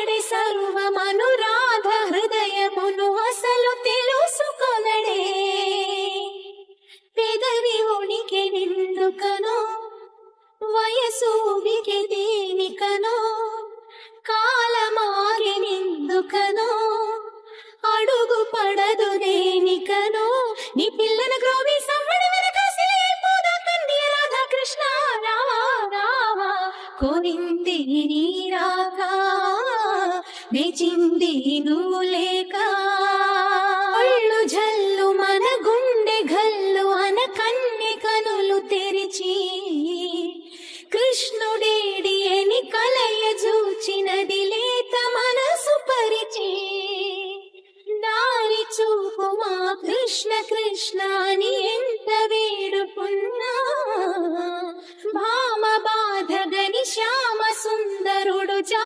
ఇతడి సర్వమనురాధ హృదయమును అసలు తెలుసుకొనడే. పెదవి ఉనికి నిందుకనో వయసు ఉనికి దేనికనో కాలమాగి నిందుకనో అడుగు పడదు దేనికనో నీ పిల్లన గ్రోవి సవ్వడి వెనకాసిపోదా తండ్రి రాధా కృష్ణ రావా రావా కోరింది నీ రాక వేచింది నువ్వు లేక